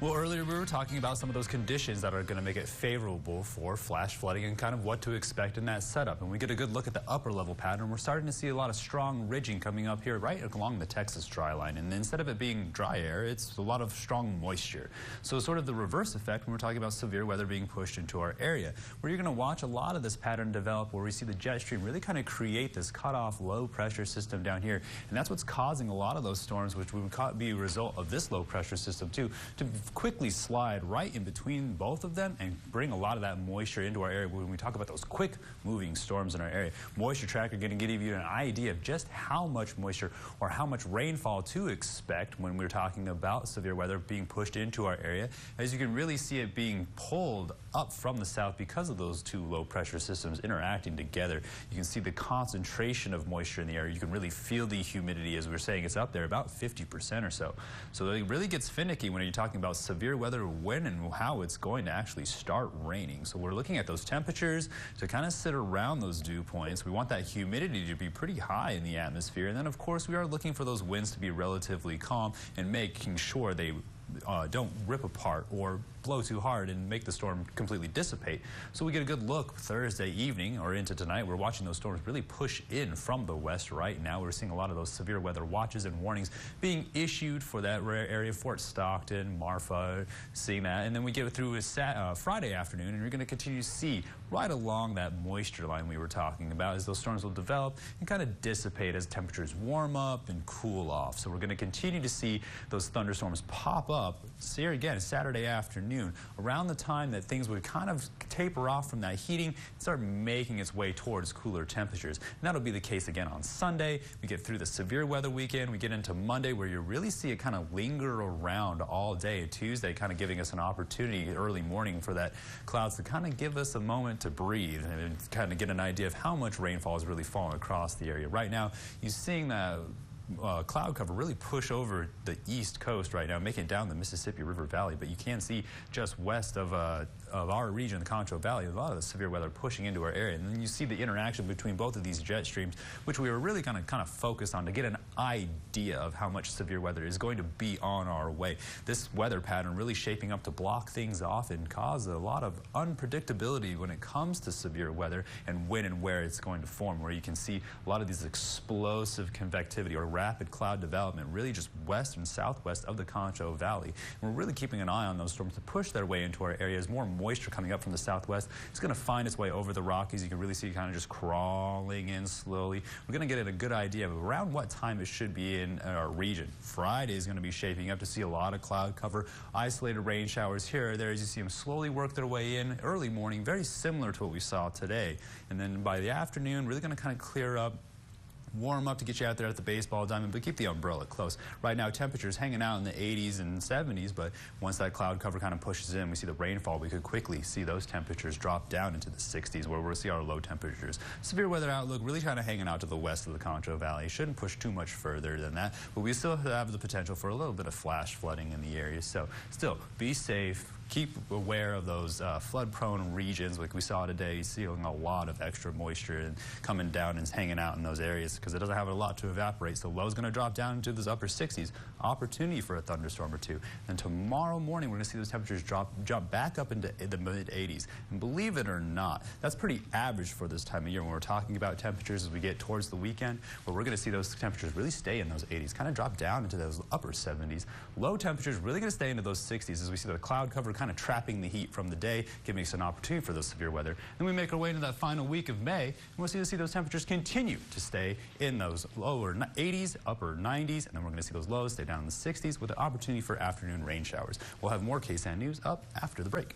Well, earlier we were talking about some of those conditions that are going to make it favorable for flash flooding and kind of what to expect in that setup. And we get a good look at the upper level pattern. We're starting to see a lot of strong ridging coming up here right along the Texas dry line. And instead of it being dry air, it's a lot of strong moisture. So sort of the reverse effect when we're talking about severe weather being pushed into our area, where you're going to watch a lot of this pattern develop where we see the jet stream really kind of create this cutoff low pressure system down here. And that's what's causing a lot of those storms, which would be a result of this low pressure system too, to quickly slide right in between both of them and bring a lot of that moisture into our area. When we talk about those quick moving storms in our area, Moisture Tracker going to give you an idea of just how much moisture or how much rainfall to expect when we're talking about severe weather being pushed into our area. As you can really see it being pulled up from the south because of those two low pressure systems interacting together. You can see the concentration of moisture in the area. You can really feel the humidity, as we were saying. It's up there about 50% or so. So it really gets finicky when you're talking about severe weather, when and how it's going to actually start raining. So we're looking at those temperatures to kind of sit around those dew points. We want that humidity to be pretty high in the atmosphere. And then, of course, we are looking for those winds to be relatively calm and making sure they don't rip apart or blow too hard and make the storm completely dissipate. So we get a good look Thursday evening or into tonight. We're watching those storms really push in from the west right now. We're seeing a lot of those severe weather watches and warnings being issued for that area, Fort Stockton, Marfa, seeing that. And then we get through Friday afternoon, and you're going to continue to see right along that moisture line we were talking about as those storms will develop and kind of dissipate as temperatures warm up and cool off. So we're going to continue to see those thunderstorms pop up here again Saturday afternoon around the time that things would kind of taper off from that heating and start making its way towards cooler temperatures. And that'll be the case again on Sunday. We get through the severe weather weekend. We get into Monday where you really see it kind of linger around all day. Tuesday kind of giving us an opportunity early morning for that clouds to kind of give us a moment to breathe and kind of get an idea of how much rainfall is really falling across the area. Right now, you're seeing that cloud cover really push over the east coast right now, making it down the Mississippi River Valley. But you can see just west of our region, the Concho Valley, a lot of the severe weather pushing into our area. And then you see the interaction between both of these jet streams, which we were really kind of focused on to get an idea of how much severe weather is going to be on our way. This weather pattern really shaping up to block things off and cause a lot of unpredictability when it comes to severe weather and when and where it's going to form, where you can see a lot of these explosive convectivity or rapid cloud development really just west and southwest of the Concho Valley. And we're really keeping an eye on those storms to push their way into our areas. More moisture coming up from the southwest. It's going to find its way over the Rockies. You can really see it kind of just crawling in slowly. We're going to get a good idea of around what time it should be in our region. Friday is going to be shaping up to see a lot of cloud cover, isolated rain showers here or there as you see them slowly work their way in early morning, very similar to what we saw today. And then by the afternoon, really going to kind of clear up, warm up to get you out there at the baseball diamond, but keep the umbrella close. Right now, temperatures hanging out in the 80s and 70s, but once that cloud cover kind of pushes in, we see the rainfall. We could quickly see those temperatures drop down into the 60s, where we'll see our low temperatures. Severe weather outlook really kind of hanging out to the west of the Concho Valley. Shouldn't push too much further than that, but we still have the potential for a little bit of flash flooding in the area. So still, be safe. Keep aware of those flood-prone regions like we saw today, seeing a lot of extra moisture and coming down and hanging out in those areas because it doesn't have a lot to evaporate. So low is going to drop down into those upper 60s. Opportunity for a thunderstorm or two. And tomorrow morning, we're going to see those temperatures jump back up into the mid-80s. And believe it or not, that's pretty average for this time of year when we're talking about temperatures as we get towards the weekend, where we're going to see those temperatures really stay in those 80s, kind of drop down into those upper 70s. Low temperatures really going to stay into those 60s as we see the cloud cover kind of trapping the heat from the day, giving us an opportunity for those severe weather. Then we make our way into that final week of May, and we'll see those temperatures continue to stay in those lower 80s, upper 90s, and then we're going to see those lows stay down in the 60s with an opportunity for afternoon rain showers. We'll have more KSAN news up after the break.